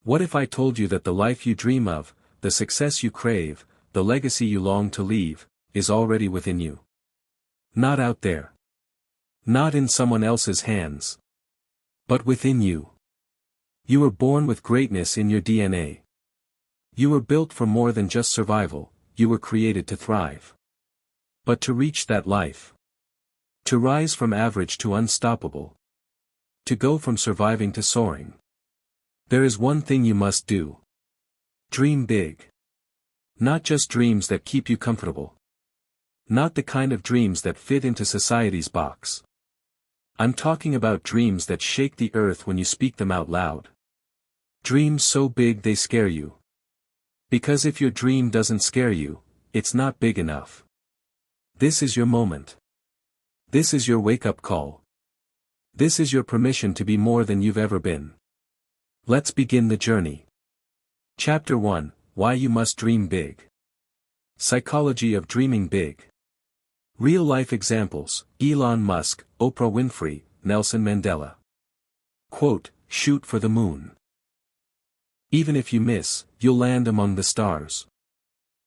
What if I told you that the life you dream of, the success you crave, the legacy you long to leave, is already within you? Not out there. Not in someone else's hands. But within you. You were born with greatness in your DNA. You were built for more than just survival, you were created to thrive. But to reach that life. To rise from average to unstoppable. To go from surviving to soaring. There is one thing you must do. Dream big. Not just dreams that keep you comfortable. Not the kind of dreams that fit into society's box. I'm talking about dreams that shake the earth when you speak them out loud. Dreams so big they scare you. Because if your dream doesn't scare you, it's not big enough. This is your moment. This is your wake-up call. This is your permission to be more than you've ever been. Let's begin the journey. Chapter 1: Why You Must Dream Big. Psychology of Dreaming Big. Real-life examples: Elon Musk, Oprah Winfrey, Nelson Mandela. Quote, "Shoot for the moon. Even if you miss, you'll land among the stars."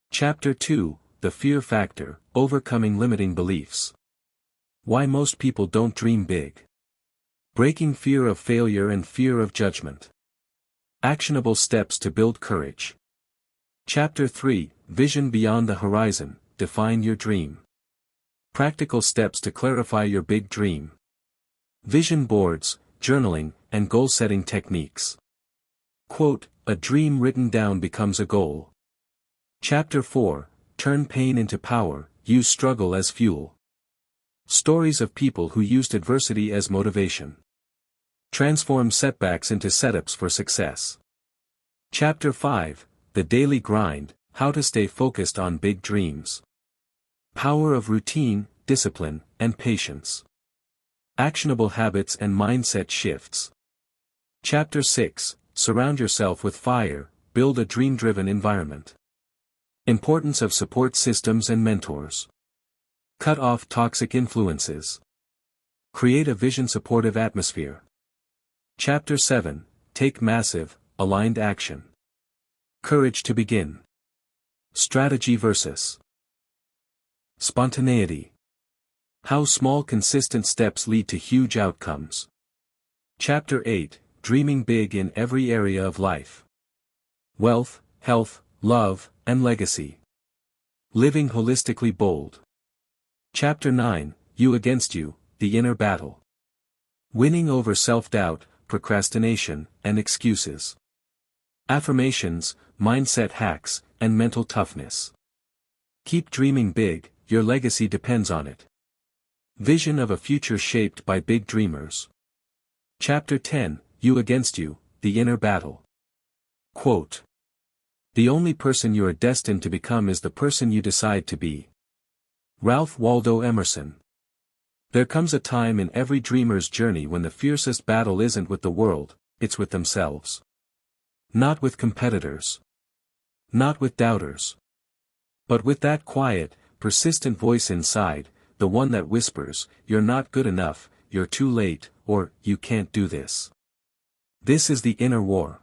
Chapter 2: The Fear Factor, Overcoming Limiting Beliefs. Why most people don't dream big. Breaking fear of failure and fear of judgment. Actionable steps to build courage. Chapter 3: Vision Beyond the Horizon, Define Your Dream. Practical steps to clarify your big dream. Vision boards, journaling, and goal-setting techniques. Quote, "A dream written down becomes a goal." Chapter 4: Turn Pain into Power, Use Struggle as Fuel. Stories of people who used adversity as motivation. Transform setbacks into setups for success. Chapter 5: The Daily Grind, How to Stay Focused on Big Dreams. Power of Routine, Discipline, and Patience. Actionable Habits and Mindset Shifts. Chapter 6: Surround Yourself with Fire, Build a Dream-Driven Environment. Importance of Support Systems and Mentors. Cut off toxic influences. Create a vision-supportive atmosphere. Chapter 7: Take Massive, Aligned Action. Courage to Begin. Strategy versus spontaneity. How small consistent steps lead to huge outcomes. Chapter 8: Dreaming Big in Every Area of Life. Wealth, Health, Love, and Legacy. Living Holistically Bold. Chapter 9: You Against You, The Inner Battle. Winning over self-doubt, procrastination, and excuses. Affirmations, mindset hacks, and mental toughness. Keep dreaming big, your legacy depends on it. Vision of a future shaped by big dreamers. Chapter 10: You Against You, The Inner Battle. Quote, "The only person you are destined to become is the person you decide to be." Ralph Waldo Emerson. There comes a time in every dreamer's journey when the fiercest battle isn't with the world, it's with themselves. Not with competitors. Not with doubters. But with that quiet, persistent voice inside, the one that whispers, "You're not good enough, you're too late," or "You can't do this." This is the inner war.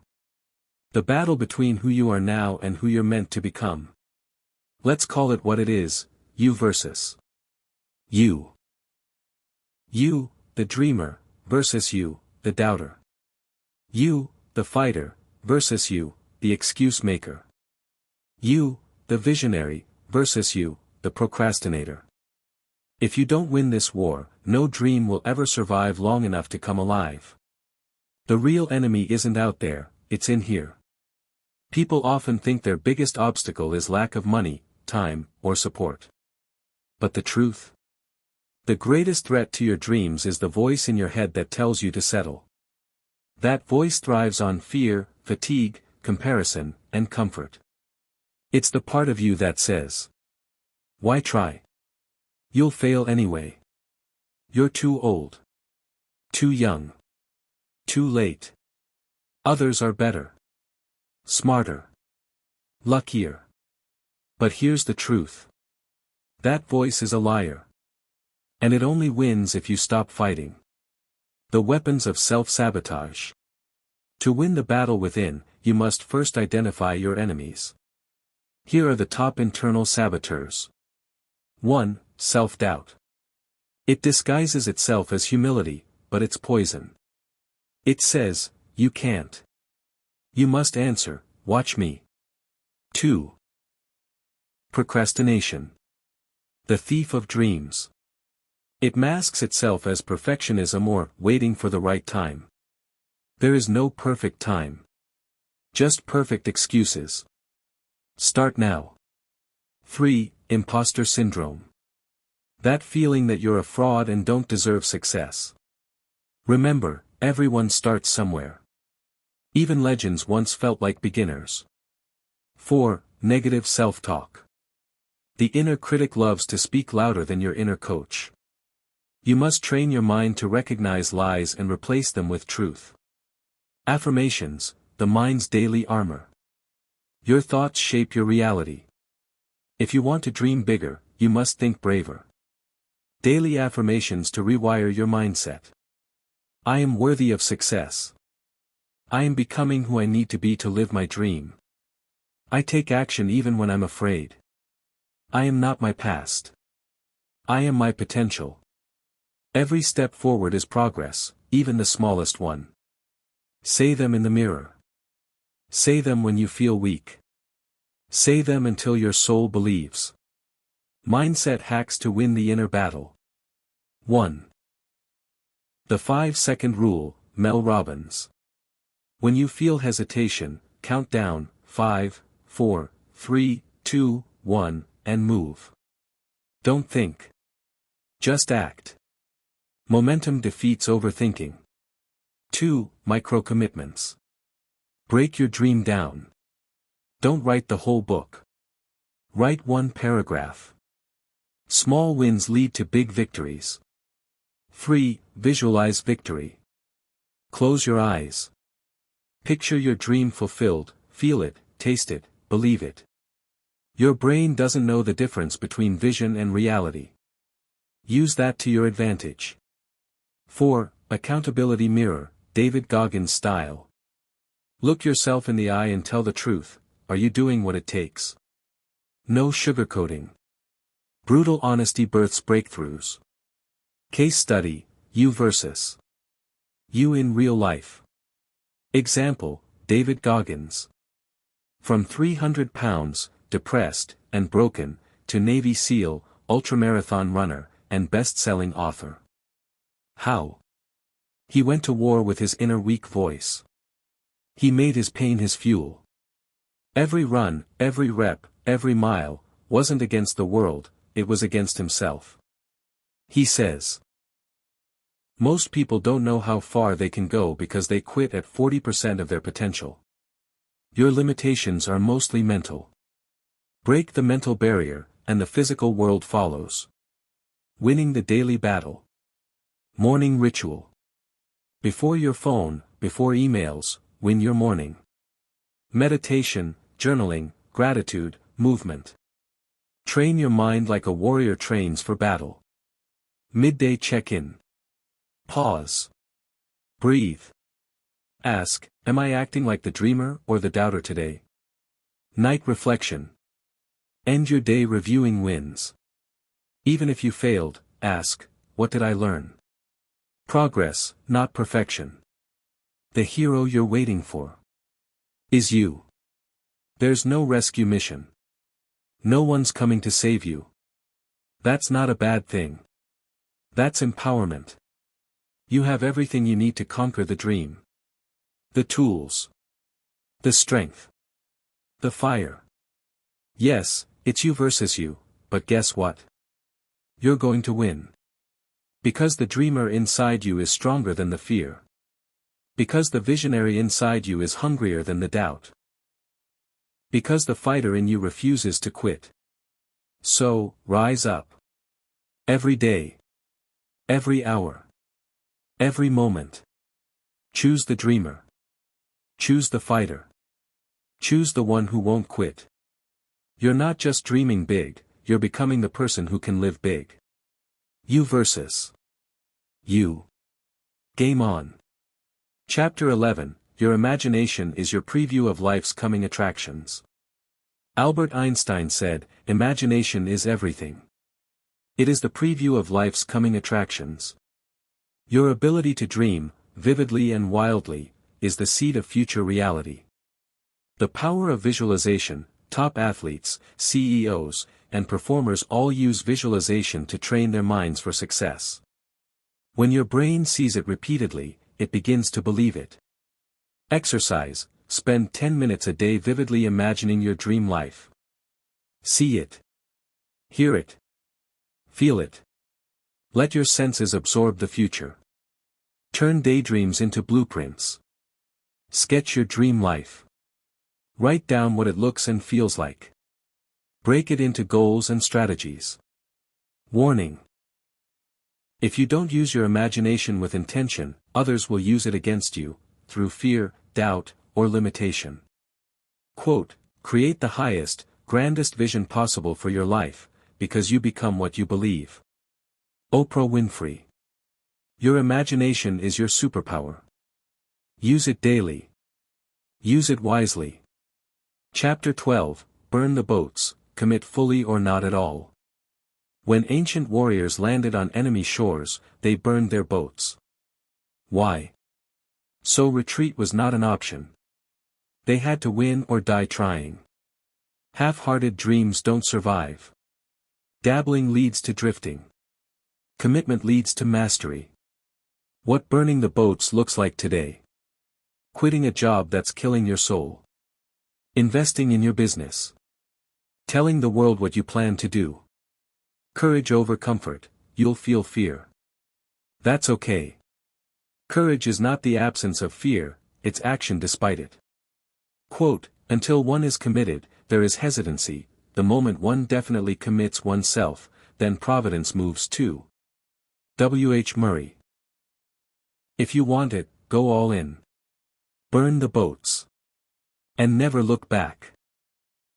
The battle between who you are now and who you're meant to become. Let's call it what it is, you versus you. You, the dreamer, versus you, the doubter. You, the fighter, versus you, the excuse maker. You, the visionary, versus you, the procrastinator. If you don't win this war, no dream will ever survive long enough to come alive. The real enemy isn't out there, it's in here. People often think their biggest obstacle is lack of money, time, or support. But the truth? The greatest threat to your dreams is the voice in your head that tells you to settle. That voice thrives on fear, fatigue, comparison, and comfort. It's the part of you that says, "Why try? You'll fail anyway. You're too old. Too young. Too late. Others are better. Smarter. Luckier." But here's the truth. That voice is a liar. And it only wins if you stop fighting. The weapons of self-sabotage. To win the battle within, you must first identify your enemies. Here are the top internal saboteurs. 1. Self-doubt. It disguises itself as humility, but it's poison. It says, "You can't. You must answer, watch me." 2. Procrastination. The thief of dreams. It masks itself as perfectionism or waiting for the right time. There is no perfect time. Just perfect excuses. Start now. 3. Imposter syndrome. That feeling that you're a fraud and don't deserve success. Remember, everyone starts somewhere. Even legends once felt like beginners. 4. Negative self-talk. The inner critic loves to speak louder than your inner coach. You must train your mind to recognize lies and replace them with truth. Affirmations, the mind's daily armor. Your thoughts shape your reality. If you want to dream bigger, you must think braver. Daily affirmations to rewire your mindset. I am worthy of success. I am becoming who I need to be to live my dream. I take action even when I'm afraid. I am not my past. I am my potential. Every step forward is progress, even the smallest one. Say them in the mirror. Say them when you feel weak. Say them until your soul believes. Mindset hacks to win the inner battle. 1. The 5-second rule, Mel Robbins. When you feel hesitation, count down, 5, 4, 3, 2, 1, and move. Don't think. Just act. Momentum defeats overthinking. 2. Micro-commitments. Break your dream down. Don't write the whole book. Write one paragraph. Small wins lead to big victories. 3. Visualize victory. Close your eyes. Picture your dream fulfilled, feel it, taste it, believe it. Your brain doesn't know the difference between vision and reality. Use that to your advantage. 4. Accountability mirror, David Goggins style. Look yourself in the eye and tell the truth. Are you doing what it takes? No sugarcoating. Brutal honesty births breakthroughs. Case study, you versus you in real life. Example, David Goggins. From 300 pounds, depressed, and broken, to Navy SEAL, ultramarathon runner, and best-selling author. How? He went to war with his inner weak voice. He made his pain his fuel. Every run, every rep, every mile, wasn't against the world, it was against himself. He says, most people don't know how far they can go because they quit at 40% of their potential. Your limitations are mostly mental. Break the mental barrier, and the physical world follows. Winning the daily battle. Morning ritual. Before your phone, before emails, win your morning. Meditation, journaling, gratitude, movement. Train your mind like a warrior trains for battle. Midday check-in. Pause. Breathe. Ask, am I acting like the dreamer or the doubter today? Night reflection. End your day reviewing wins. Even if you failed, ask, what did I learn? Progress, not perfection. The hero you're waiting for is you. There's no rescue mission. No one's coming to save you. That's not a bad thing. That's empowerment. You have everything you need to conquer the dream. The tools. The strength. The fire. Yes, it's you versus you, but guess what? You're going to win. Because the dreamer inside you is stronger than the fear. Because the visionary inside you is hungrier than the doubt. Because the fighter in you refuses to quit. So, rise up. Every day. Every hour. Every moment. Choose the dreamer. Choose the fighter. Choose the one who won't quit. You're not just dreaming big, you're becoming the person who can live big. You versus you. Game on. Chapter 11, your imagination is your preview of life's coming attractions. Albert Einstein said, "Imagination is everything. It is the preview of life's coming attractions." Your ability to dream, vividly and wildly, is the seed of future reality. The power of visualization. Top athletes, CEOs, and performers all use visualization to train their minds for success. When your brain sees it repeatedly, it begins to believe it. Exercise. Spend 10 minutes a day vividly imagining your dream life. See it. Hear it. Feel it. Let your senses absorb the future. Turn daydreams into blueprints. Sketch your dream life. Write down what it looks and feels like. Break it into goals and strategies. Warning. If you don't use your imagination with intention, others will use it against you, through fear, doubt, or limitation. Quote, "Create the highest, grandest vision possible for your life, because you become what you believe." Oprah Winfrey. Your imagination is your superpower. Use it daily. Use it wisely. Chapter 12, Burn the boats, commit fully or not at all. When ancient warriors landed on enemy shores, they burned their boats. Why? So retreat was not an option. They had to win or die trying. Half-hearted dreams don't survive. Dabbling leads to drifting. Commitment leads to mastery. What burning the boats looks like today. Quitting a job that's killing your soul. Investing in your business. Telling the world what you plan to do. Courage over comfort. You'll feel fear. That's okay. Courage is not the absence of fear, it's action despite it. Quote, "Until one is committed, there is hesitancy. The moment one definitely commits oneself, then providence moves too." W. H. Murray. If you want it, go all in. Burn the boats. And never look back.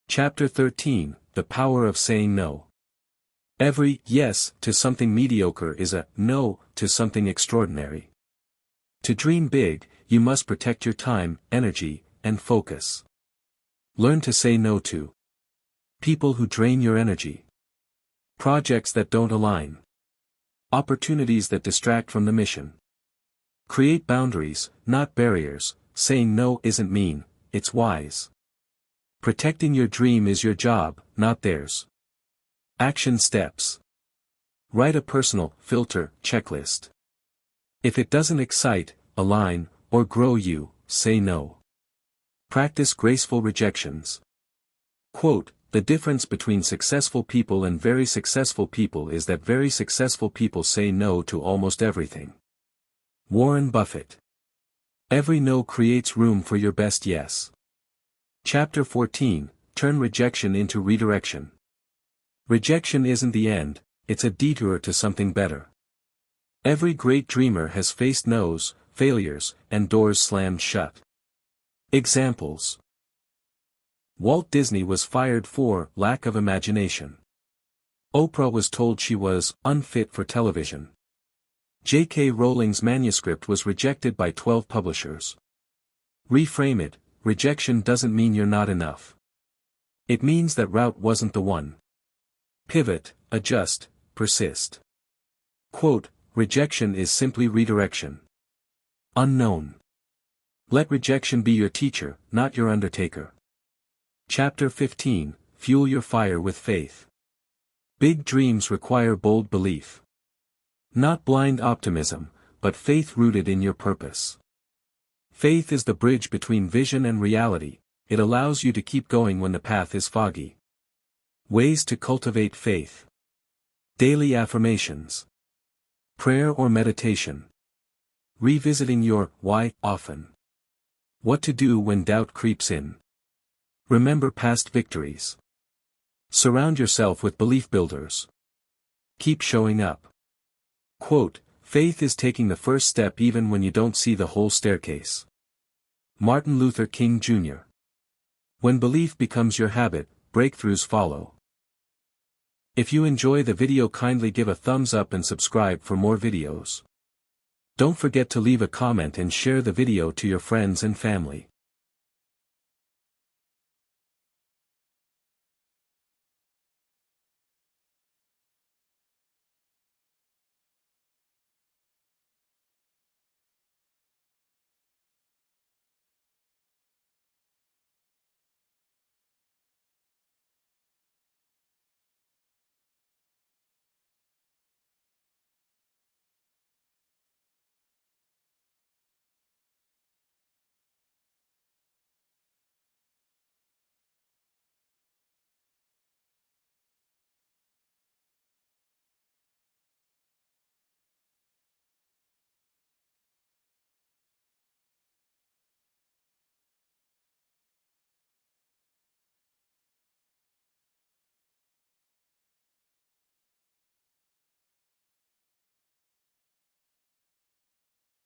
Chapter 13, The Power of Saying No. Every yes to something mediocre is a no to something extraordinary. To dream big, you must protect your time, energy, and focus. Learn to say no to people who drain your energy. Projects that don't align. Opportunities that distract from the mission. Create boundaries, not barriers. Saying no isn't mean, it's wise. Protecting your dream is your job, not theirs. Action steps. Write a personal filter checklist. If it doesn't excite, align, or grow you, say no. Practice graceful rejections. Quote, "The difference between successful people and very successful people is that very successful people say no to almost everything." Warren Buffett. Every no creates room for your best yes. Chapter 14, Turn rejection into redirection. Rejection isn't the end, it's a detour to something better. Every great dreamer has faced no's, failures, and doors slammed shut. Examples. Walt Disney was fired for lack of imagination. Oprah was told she was unfit for television. J.K. Rowling's manuscript was rejected by 12 publishers. Reframe it, rejection doesn't mean you're not enough. It means that route wasn't the one. Pivot, adjust, persist. Quote, "Rejection is simply redirection." Unknown. Let rejection be your teacher, not your undertaker. Chapter 15, Fuel your fire with faith. Big dreams require bold belief. Not blind optimism, but faith rooted in your purpose. Faith is the bridge between vision and reality, it allows you to keep going when the path is foggy. Ways to cultivate faith. Daily affirmations. Prayer or meditation. Revisiting your why often. What to do when doubt creeps in. Remember past victories. Surround yourself with belief builders. Keep showing up. Quote, "Faith is taking the first step even when you don't see the whole staircase." Martin Luther King Jr. When belief becomes your habit, breakthroughs follow. If you enjoy the video, kindly give a thumbs up and subscribe for more videos. Don't forget to leave a comment and share the video to your friends and family.